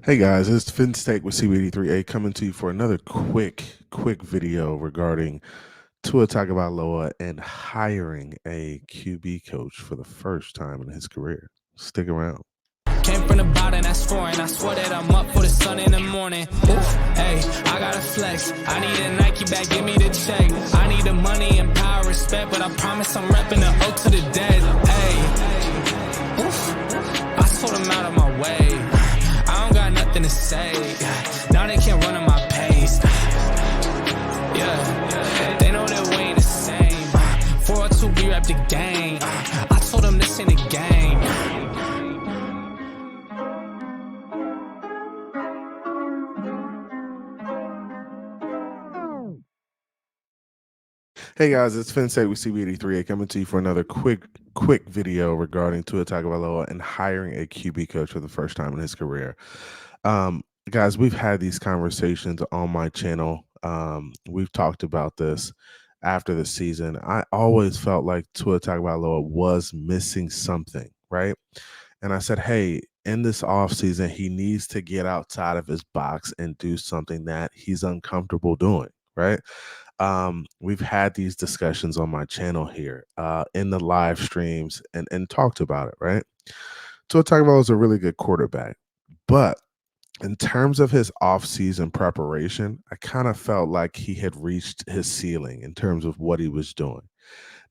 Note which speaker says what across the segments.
Speaker 1: Hey guys, it's FinStake with CB83A coming to you for another quick video regarding Tua Tagovailoa and hiring a QB coach for the first time in his career. Stick around.
Speaker 2: Came from the bottom, that's foreign. I swear that I'm up for the sun in the morning. Oof, hey, I gotta flex. I need a Nike bag, give me the check. I need the money and power, respect, but I promise I'm repping the O to the dead. Hey, oof, I told them out of my way. I don't got nothing to say. Now they can't run at my pace. Yeah, they know that we ain't the same. 402, we rep the game. I told them this ain't a game.
Speaker 1: Hey guys, it's FinStake with CB83A coming to you for another quick video regarding Tua Tagovailoa and hiring a QB coach for the first time in his career. Guys, we've had these conversations on my channel. We've talked about this after the season. I always felt like Tua Tagovailoa was missing something, right? And I said, hey, in this offseason, he needs to get outside of his box and do something that he's uncomfortable doing, right? We've had these discussions on my channel here in the live streams and talked about it, right? Tua Tagovailoa is a really good quarterback, but in terms of his offseason preparation, I kind of felt like he had reached his ceiling in terms of what he was doing.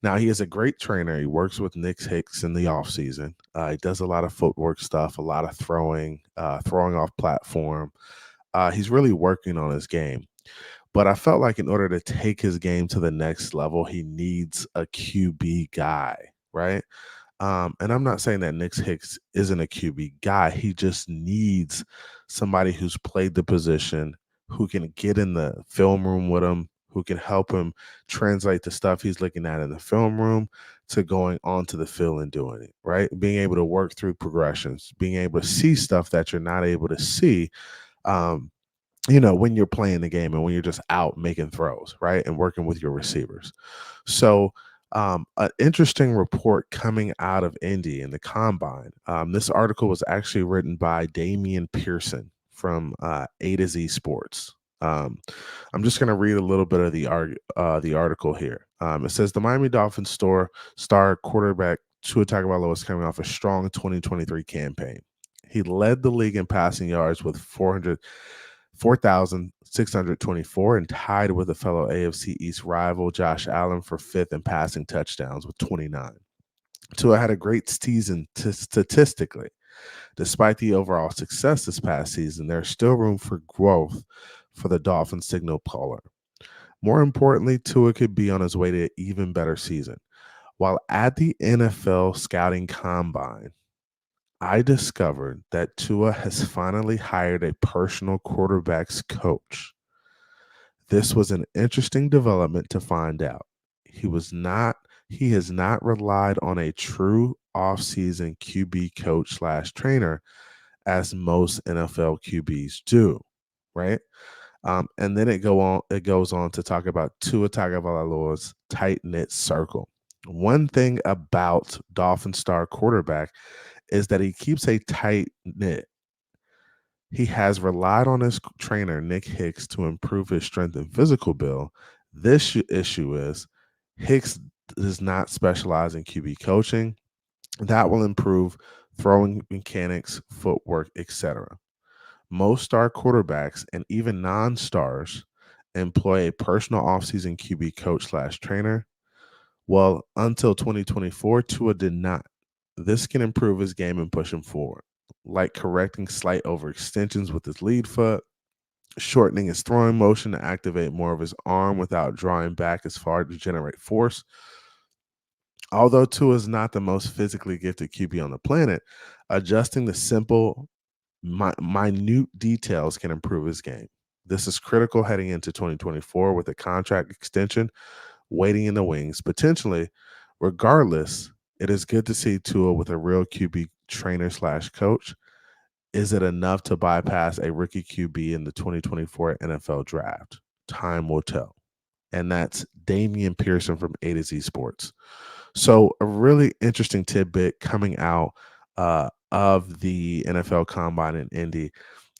Speaker 1: Now, he is a great trainer. He works with Nick Hicks in the offseason. He does a lot of footwork stuff, a lot of throwing off platform. He's really working on his game. But I felt like in order to take his game to the next level, he needs a QB guy, right? And I'm not saying that Nick Hicks isn't a QB guy. He just needs somebody who's played the position, who can get in the film room with him, who can help him translate the stuff he's looking at in the film room to going onto the field and doing it, right? Being able to work through progressions, being able to see stuff that you're not able to see when you're playing the game and when you're just out making throws, right? And working with your receivers. So, an interesting report coming out of Indy in the combine. This article was actually written by Damian Pearson from A to Z Sports. I'm just going to read a little bit of the article here. It says the Miami Dolphins star quarterback Tua Tagovailoa is coming off a strong 2023 campaign. He led the league in passing yards with 4,624 and tied with a fellow AFC East rival Josh Allen for fifth in passing touchdowns with 29. Tua had a great season statistically. Despite the overall success this past season, there's still room for growth for the Dolphins signal caller. More importantly, Tua could be on his way to an even better season. While at the NFL Scouting Combine, I discovered that Tua has finally hired a personal quarterback's coach. This was an interesting development to find out. He has not relied on a true offseason QB coach / trainer as most NFL QBs do, right? And then it goes on to talk about Tua Tagovailoa's tight-knit circle. One thing about Dolphin star quarterback is that he keeps a tight knit. He has relied on his trainer, Nick Hicks, to improve his strength and physical build. This issue is Hicks does not specialize in QB coaching. That will improve throwing mechanics, footwork, etc. Most star quarterbacks and even non-stars employ a personal offseason QB coach / trainer. Well, until 2024, Tua did not. This can improve his game and push him forward, like correcting slight overextensions with his lead foot, shortening his throwing motion to activate more of his arm without drawing back as far to generate force. Although Tua is not the most physically gifted QB on the planet, adjusting the simple, minute details can improve his game. This is critical heading into 2024 with a contract extension waiting in the wings, potentially. Regardless, it is good to see Tua with a real QB trainer / coach. Is it enough to bypass a rookie QB in the 2024 NFL draft? Time will tell. And that's Damian Pearson from A to Z Sports. So a really interesting tidbit coming out of the NFL Combine in Indy.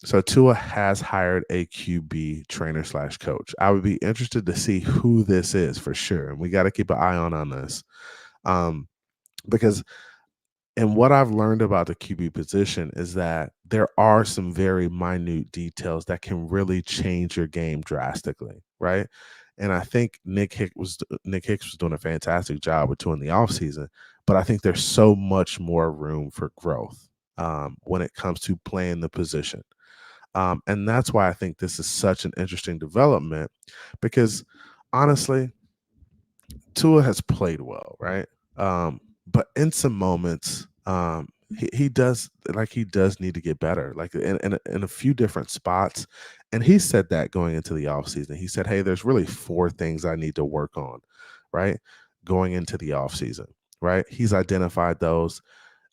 Speaker 1: So Tua has hired a QB trainer slash coach. I would be interested to see who this is for sure. And we got to keep an eye on this. Because and what I've learned about the QB position is that there are some very minute details that can really change your game drastically, right? And I think Nick Hicks was doing a fantastic job with Tua in the offseason, but I think there's so much more room for growth when it comes to playing the position. And that's why I think this is such an interesting development because honestly, Tua has played well, right? But in some moments, he does need to get better, like in a few different spots. And he said that going into the offseason. He said, hey, there's really 4 things I need to work on, right? Going into the offseason, right? He's identified those.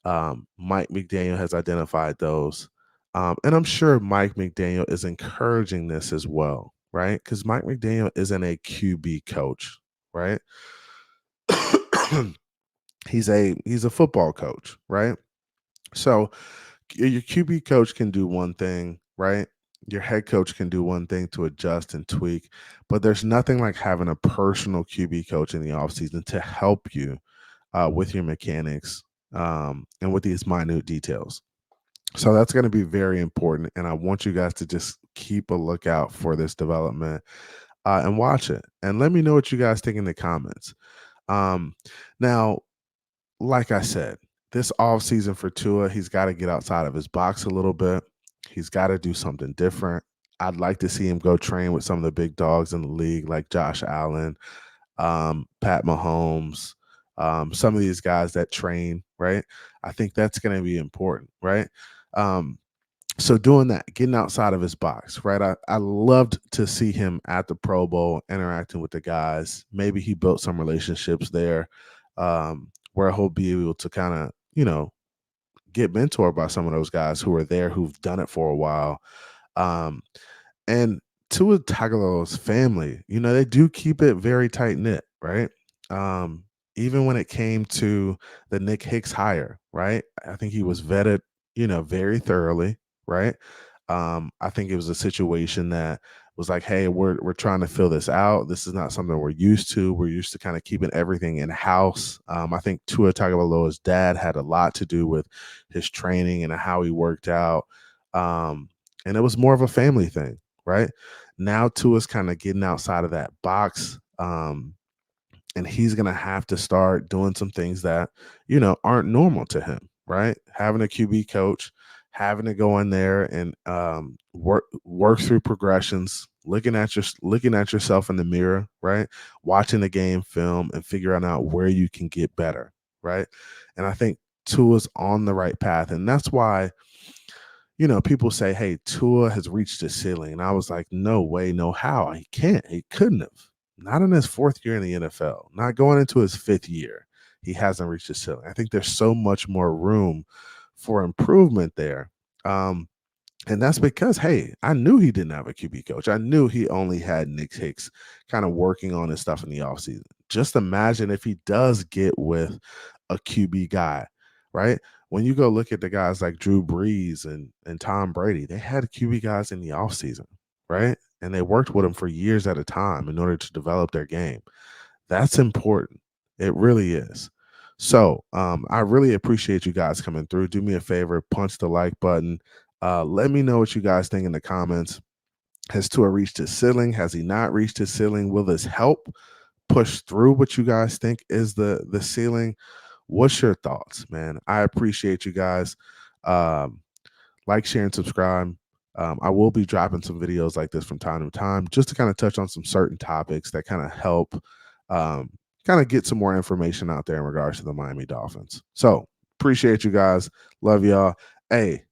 Speaker 1: Mike McDaniel has identified those. And I'm sure Mike McDaniel is encouraging this as well, right? Because Mike McDaniel isn't a QB coach, right? he's a football coach, right? So your QB coach can do one thing, right? Your head coach can do one thing to adjust and tweak, but there's nothing like having a personal QB coach in the offseason to help you with your mechanics and with these minute details. So that's going to be very important. And I want you guys to just keep a lookout for this development and watch it. And let me know what you guys think in the comments. Now, like I said, this off season for Tua, he's got to get outside of his box a little bit. He's got to do something different. I'd like to see him go train with some of the big dogs in the league, like Josh Allen, Pat Mahomes, some of these guys that train, right? I think that's going to be important, right? So doing that, getting outside of his box, right? I loved to see him at the Pro Bowl interacting with the guys. Maybe he built some relationships there where he'll be able to kind of, get mentored by some of those guys who are there, who've done it for a while. And Tua Tagovailoa's family, they do keep it very tight knit, right? Even when it came to the Nick Hicks hire, right? I think he was vetted, very thoroughly, right? I think it was a situation that was like, hey, we're trying to fill this out. This is not something we're used to. We're used to kind of keeping everything in house. I think Tua Tagovailoa's dad had a lot to do with his training and how he worked out. And it was more of a family thing, right? Now Tua's kind of getting outside of that box. And he's going to have to start doing some things that, aren't normal to him, right? Having a QB coach, having to go in there and work through progressions, looking at yourself in the mirror, right? Watching the game film and figuring out where you can get better, right? And I think Tua's on the right path. And that's why, people say, hey, Tua has reached the ceiling. And I was like, no way, no how. He can't. He couldn't have. Not in his 4th year in the NFL, not going into his 5th year. He hasn't reached the ceiling. I think there's so much more room for improvement there. And that's because, hey, I knew he didn't have a QB coach. I knew he only had Nick Hicks kind of working on his stuff in the offseason. Just imagine if he does get with a QB guy, right? When you go look at the guys like Drew Brees and Tom Brady, they had QB guys in the offseason, right? And they worked with them for years at a time in order to develop their game. That's important. It really is. So I really appreciate you guys coming through. Do me a favor, punch the like button. Let me know what you guys think in the comments. Has Tua reached his ceiling? Has he not reached his ceiling? Will this help push through what you guys think is the ceiling? What's your thoughts, man? I appreciate you guys. Like, share, and subscribe. I will be dropping some videos like this from time to time just to kind of touch on some certain topics that kind of help kind of get some more information out there in regards to the Miami Dolphins. So appreciate you guys. Love y'all. Hey,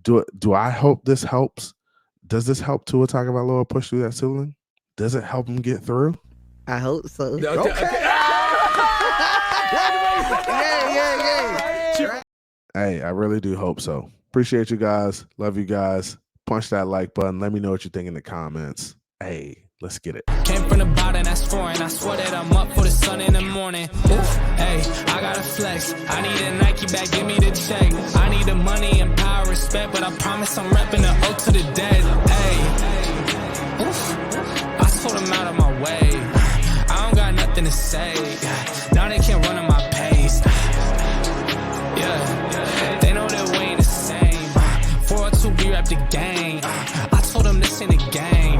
Speaker 1: do I hope this helps? Does this help Tua Tagovailoa push through that ceiling? Does it help him get through?
Speaker 3: I hope so.
Speaker 2: Okay.
Speaker 3: Yeah.
Speaker 1: Hey, I really do hope so. Appreciate you guys. Love you guys. Punch that like button. Let me know what you think in the comments. Hey, Let's get it.
Speaker 2: Came from the bottom, that's foreign. I swear that I'm up for the sun in the morning. Oof, hey, I gotta flex. I need a Nike bag, give me the check. I need the money and power, respect, but I promise I'm repping the O to the dead. Hey, oof, I told them out of my way. I don't got nothing to say. Now they can't run at my pace. Yeah, they know that we ain't the same. 402, we rap the game. I told them this ain't a game.